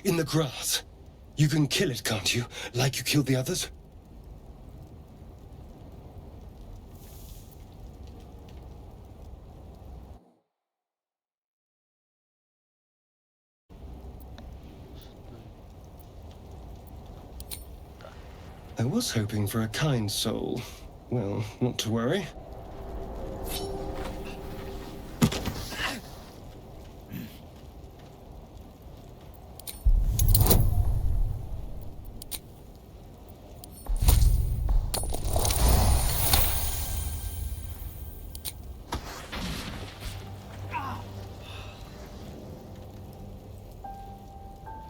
in the grass. You can kill it, can't you? Like you killed the others? I was hoping for a kind soul. Well, not to worry.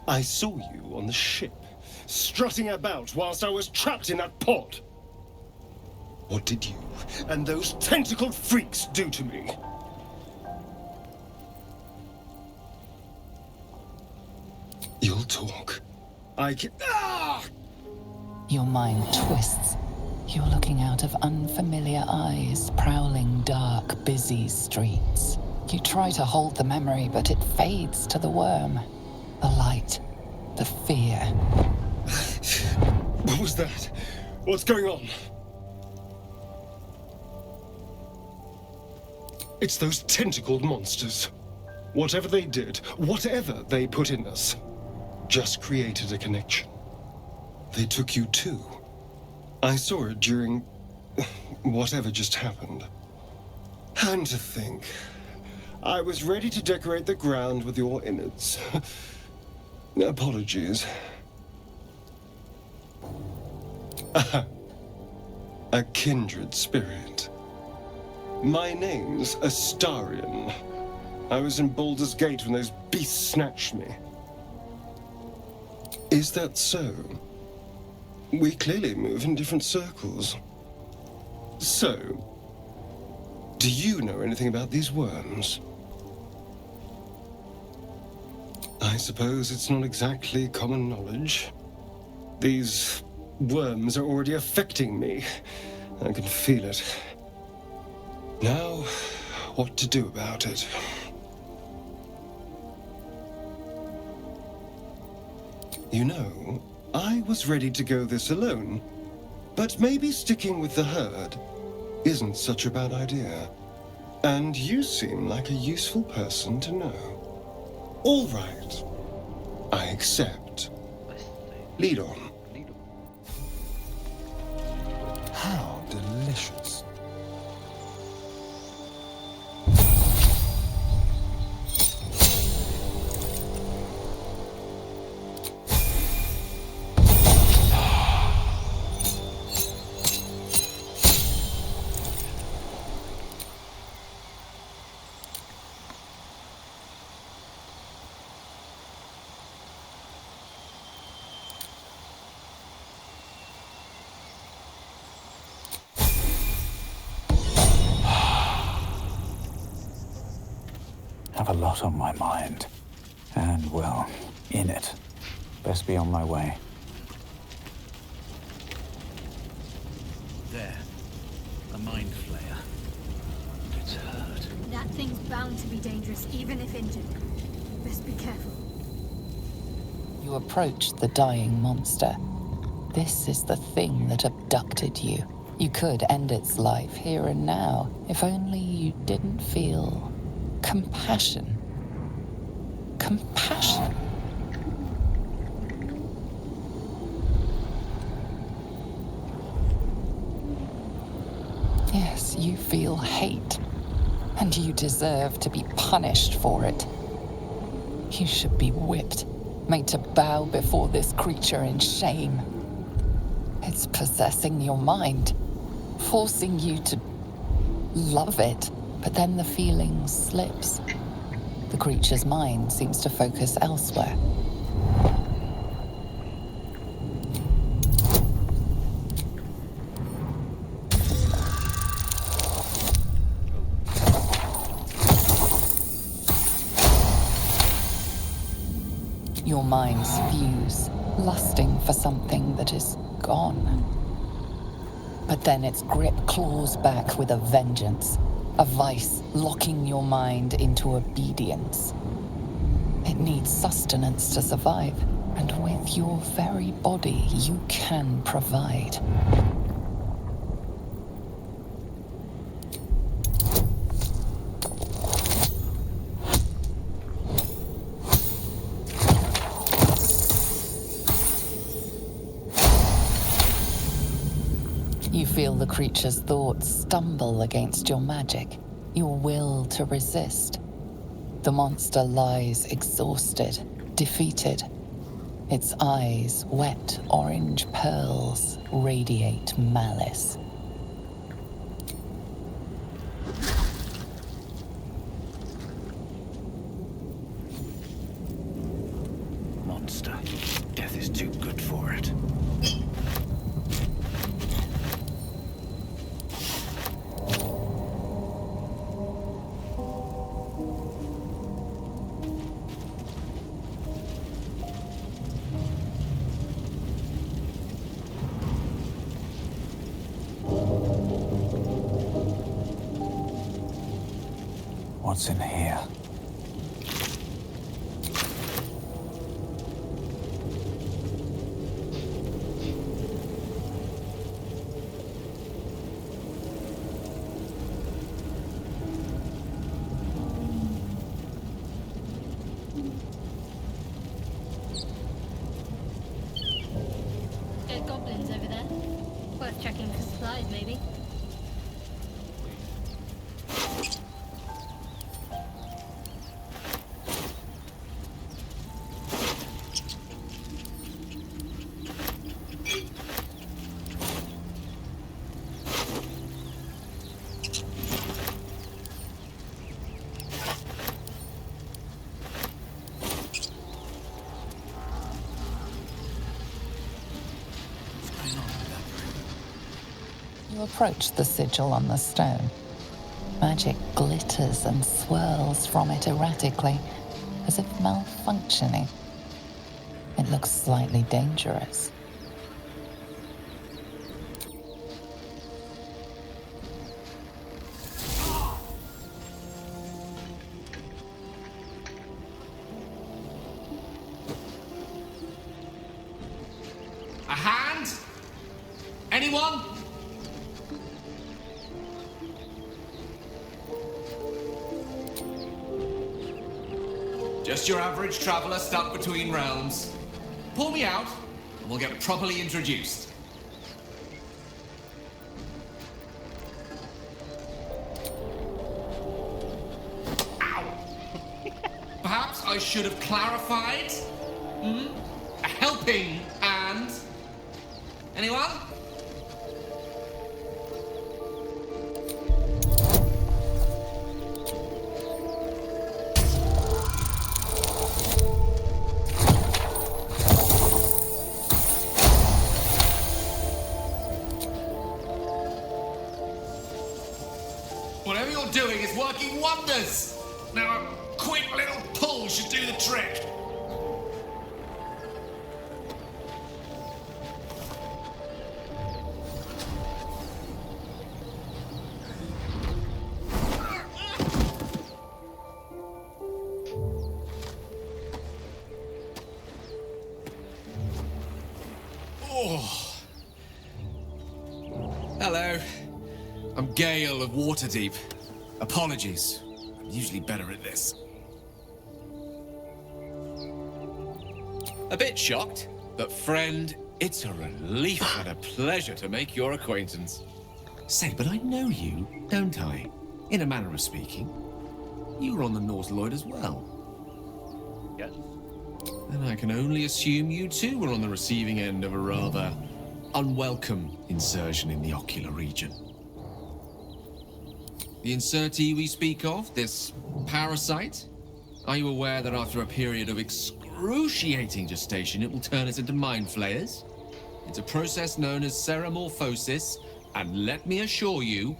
I saw you on the ship, strutting about whilst I was trapped in that pod. What did you and those tentacled freaks do to me? You'll talk. I can... Ah! Your mind twists. You're looking out of unfamiliar eyes, prowling dark, busy streets. You try to hold the memory, but it fades to the worm. The light. The fear. What was that? What's going on? It's those tentacled monsters. Whatever they did, whatever they put in us, just created a connection. They took you too. I saw it during whatever just happened. And to think, I was ready to decorate the ground with your innards. Apologies. A kindred spirit. My name's Astarion. I was in Baldur's Gate when those beasts snatched me. Is that so? We clearly move in different circles. So, do you know anything about these worms? I suppose it's not exactly common knowledge. These worms are already affecting me. I can feel it. Now, what to do about it? You know, I was ready to go this alone, but maybe sticking with the herd isn't such a bad idea. And you seem like a useful person to know. All right. I accept. Lead on. How delicious. Have a lot on my mind. And, well, in it. Best be on my way. There. A mind flayer. It's hurt. That thing's bound to be dangerous, even if injured. Best be careful. You approach the dying monster. This is the thing that abducted you. You could end its life here and now, if only you didn't feel compassion. Compassion. Yes, you feel hate, and you deserve to be punished for it. You should be whipped, made to bow before this creature in shame. It's possessing your mind, forcing you to love it, but then the feeling slips. The creature's mind seems to focus elsewhere. Your minds fuse, lusting for something that is gone. But then its grip claws back with a vengeance, a vice locking your mind into obedience. It needs sustenance to survive, and with your very body, you can provide. You feel the creature's thoughts stumble against your magic, your will to resist. The monster lies exhausted, defeated. Its eyes, wet orange pearls, radiate malice. Monster. Death is too good for it. What's in here? Dead goblins over there. Worth checking for supplies, maybe. You approach the sigil on the stone. Magic glitters and swirls from it erratically, as if malfunctioning. It looks slightly dangerous. A hand? Anyone? Just your average traveler stuck between realms. Pull me out, and we'll get properly introduced. Ow! Perhaps I should have clarified? A helping hand? Anyone? Whatever you're doing is working wonders! Now a quick little pull should do the trick. Oh. Hello. I'm Gale of Waterdeep. Apologies. I'm usually better at this. A bit shocked, but friend, it's a relief and a pleasure to make your acquaintance. Say, but I know you, don't I? In a manner of speaking. You were on the North Lloyd as well. Yes. And I can only assume you too were on the receiving end of a rather unwelcome insertion in the ocular region. The insertee we speak of, this parasite, are you aware that after a period of excruciating gestation, it will turn us into mind flayers? It's a process known as ceramorphosis, and let me assure you,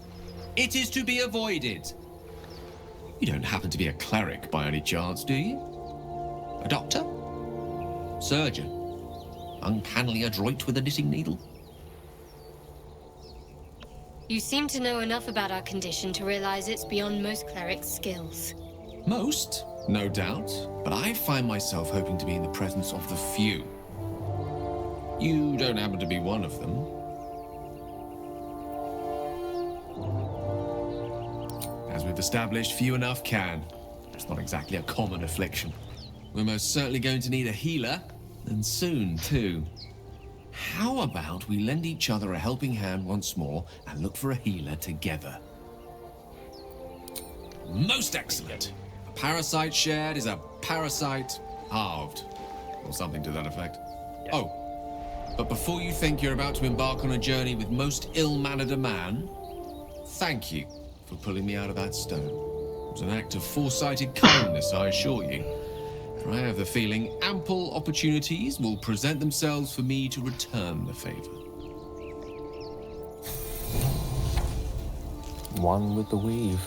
it is to be avoided. You don't happen to be a cleric by any chance, do you? A doctor? Surgeon? Uncannily adroit with a knitting needle? You seem to know enough about our condition to realize it's beyond most clerics' skills. Most? No doubt, but I find myself hoping to be in the presence of the few. You don't happen to be one of them. As we've established, few enough can. It's not exactly a common affliction. We're most certainly going to need a healer, and soon too. How about we lend each other a helping hand once more and look for a healer together? Most excellent! A parasite shared is a parasite halved. Or something to that effect. Yeah. Oh, but before you think you're about to embark on a journey with most ill-mannered a man, thank you for pulling me out of that stone. It was an act of foresighted kindness, I assure you. For I have the feeling ample opportunities will present themselves for me to return the favor. One with the weave.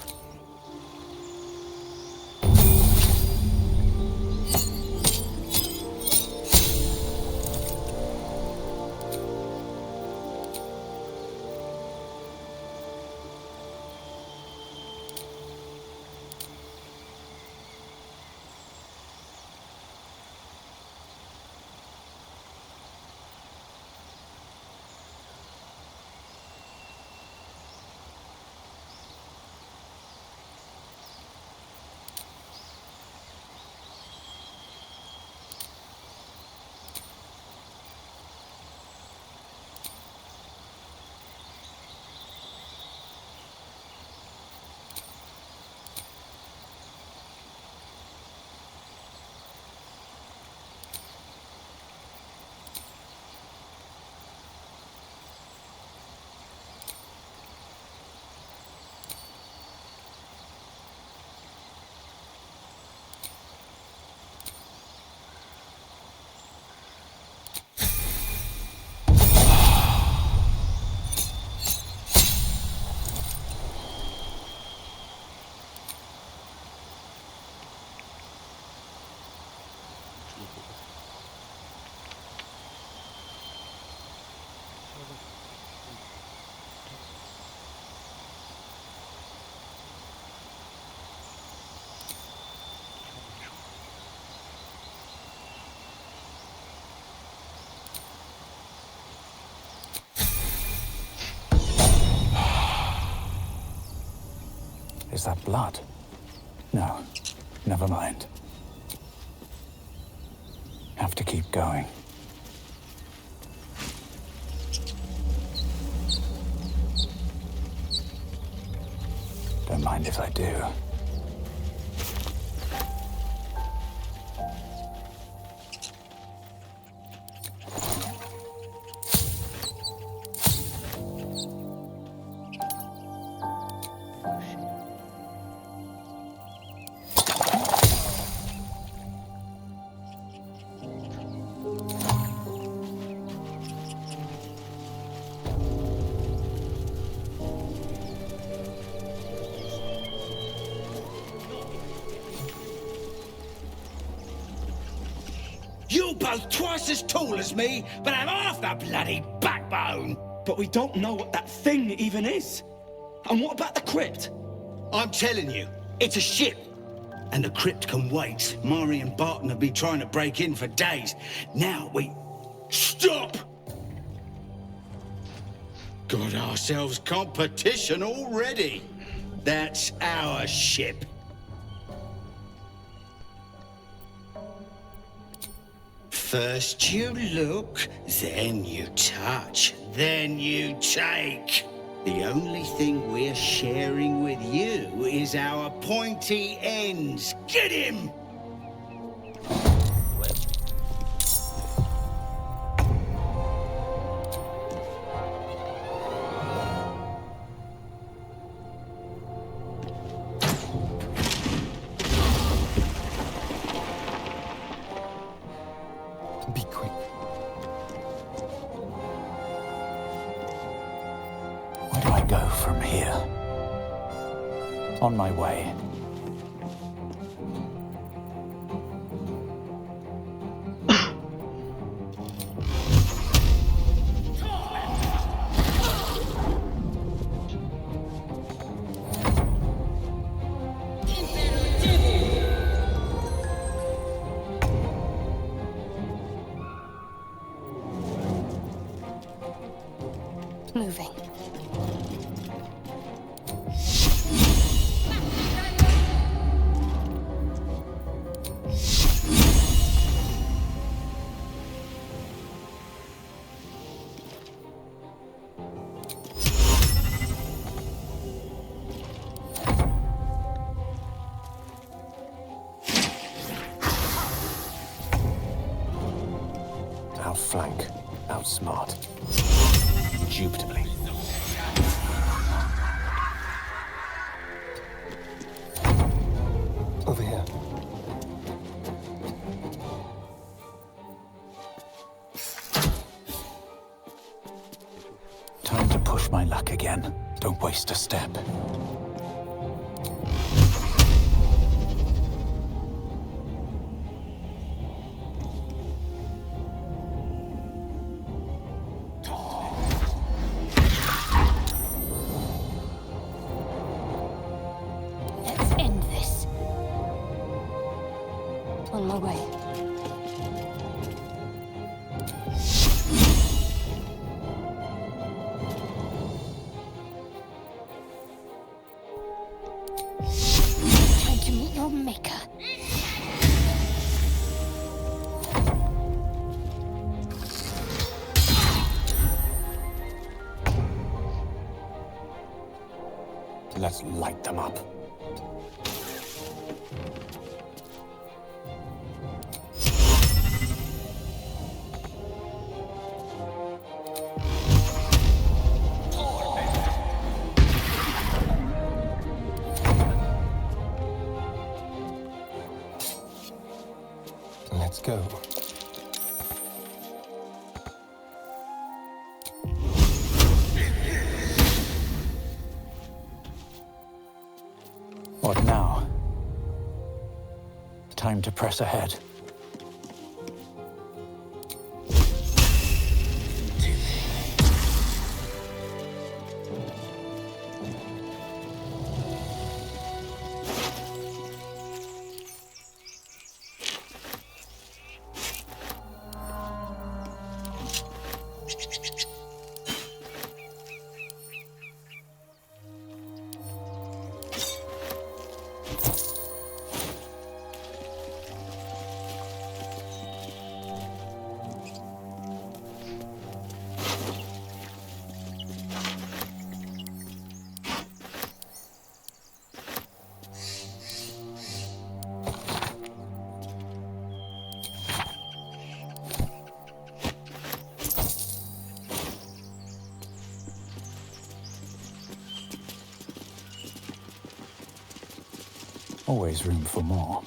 Is that blood? No, never mind. Have to keep going. Don't mind if I do. You're both twice as tall as me, but have half the bloody backbone. But we don't know what that thing even is. And what about the crypt? I'm telling you, it's a ship. And the crypt can wait. Mari and Barton have been trying to break in for days. Now we... Stop! Got ourselves competition already. That's our ship. First you look, then you touch, then you take. The only thing we're sharing with you is our pointy ends. Get him! Be quick. Where do I go from here? On my way. moving. Outflank, outsmart, indubitably. Over here. Time to push my luck again. Don't waste a step. Let's end this. On my way. Time to meet your maker. Let's light them up. Let's go. What now? Time to press ahead. Always room for more.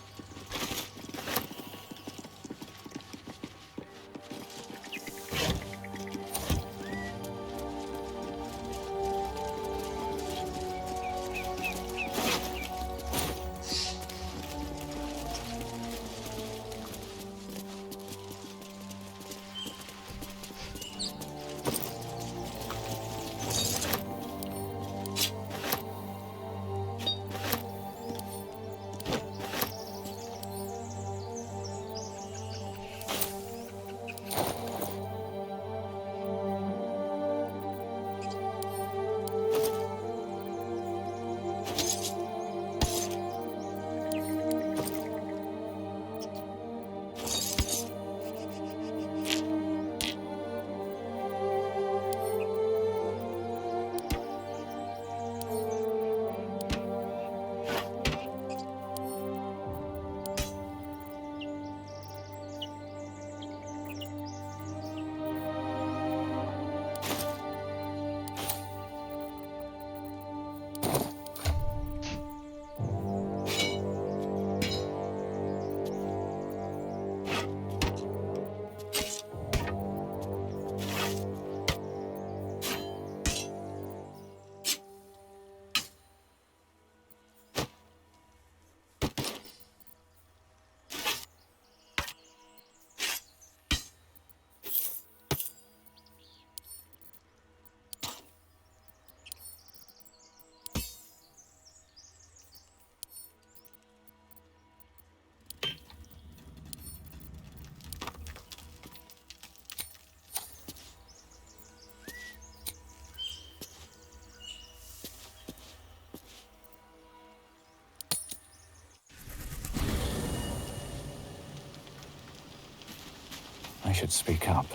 should speak up.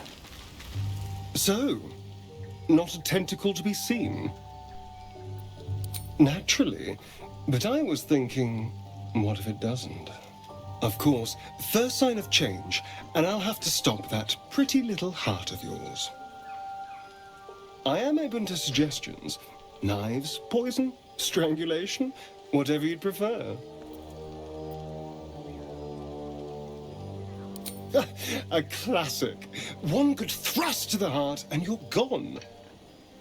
So, not a tentacle to be seen? Naturally, but I was thinking, what if it doesn't? Of course, first sign of change, and I'll have to stop that pretty little heart of yours. I am open to suggestions. Knives, poison, strangulation, whatever you'd prefer. A classic. One good thrust to the heart and you're gone.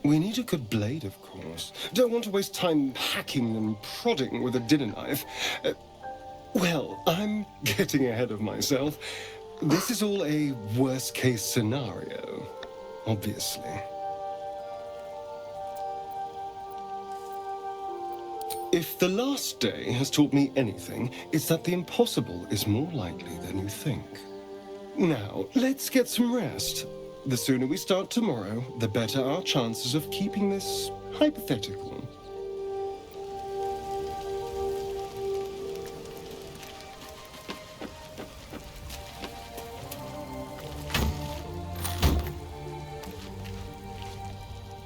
We need a good blade, of course. Don't want to waste time hacking and prodding with a dinner knife. Well, I'm getting ahead of myself. This is all a worst-case scenario, obviously. If the last day has taught me anything, it's that the impossible is more likely than you think. Now, let's get some rest. The sooner we start tomorrow, the better our chances of keeping this hypothetical.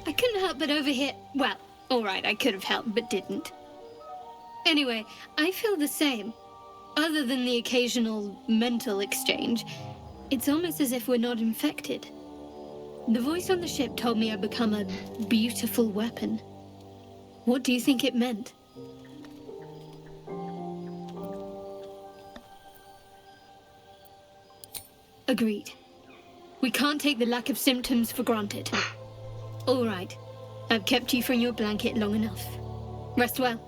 I couldn't help but overhear. Well, alright, I could have helped, but didn't. Anyway, I feel the same. Other than the occasional mental exchange, it's almost as if we're not infected. The voice on the ship told me I'd become a beautiful weapon. What do you think it meant? Agreed. We can't take the lack of symptoms for granted. All right. I've kept you from your blanket long enough. Rest well.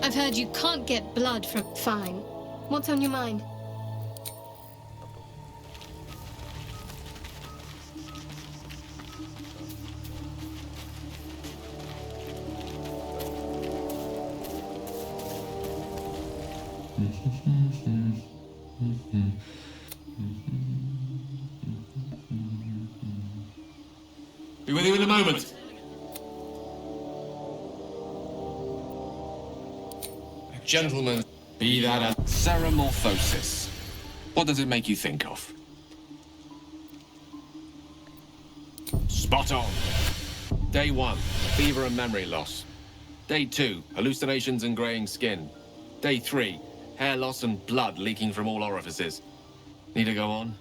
I've heard you can't get blood from... Fine. What's on your mind? Be with you in a moment. Gentlemen, be that a ceramorphosis. What does it make you think of? Spot on. Day 1, fever and memory loss. Day 2, hallucinations and graying skin. Day 3, hair loss and blood leaking from all orifices. Need to go on?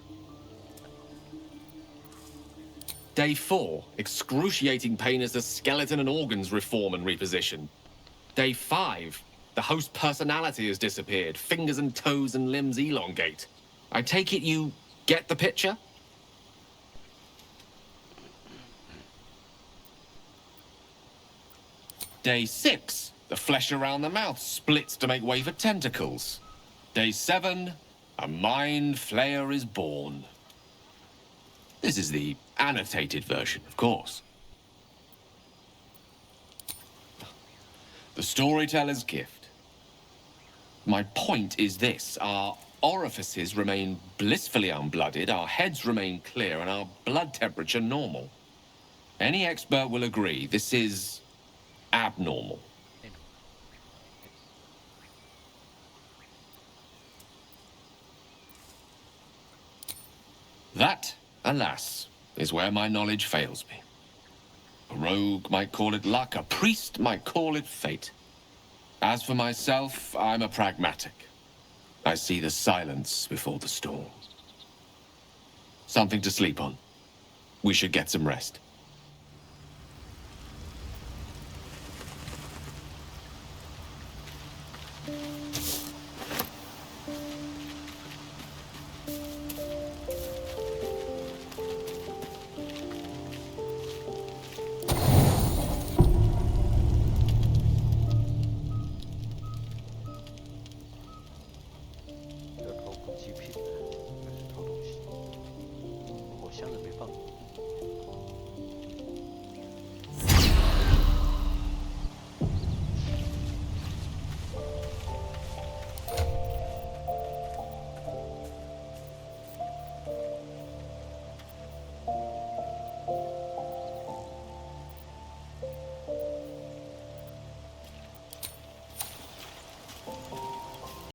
Day 4, excruciating pain as the skeleton and organs reform and reposition. Day 5, the host personality has disappeared. Fingers and toes and limbs elongate. I take it you get the picture? Day 6, the flesh around the mouth splits to make way for tentacles. Day 7, a mind flayer is born. This is the annotated version, of course. The storyteller's gift. My point is this: our orifices remain blissfully unblooded, our heads remain clear, and our blood temperature normal. Any expert will agree this is abnormal. That, alas, is where my knowledge fails me. A rogue might call it luck, a priest might call it fate. As for myself, I'm a pragmatic. I see the silence before the storm. Something to sleep on. We should get some rest.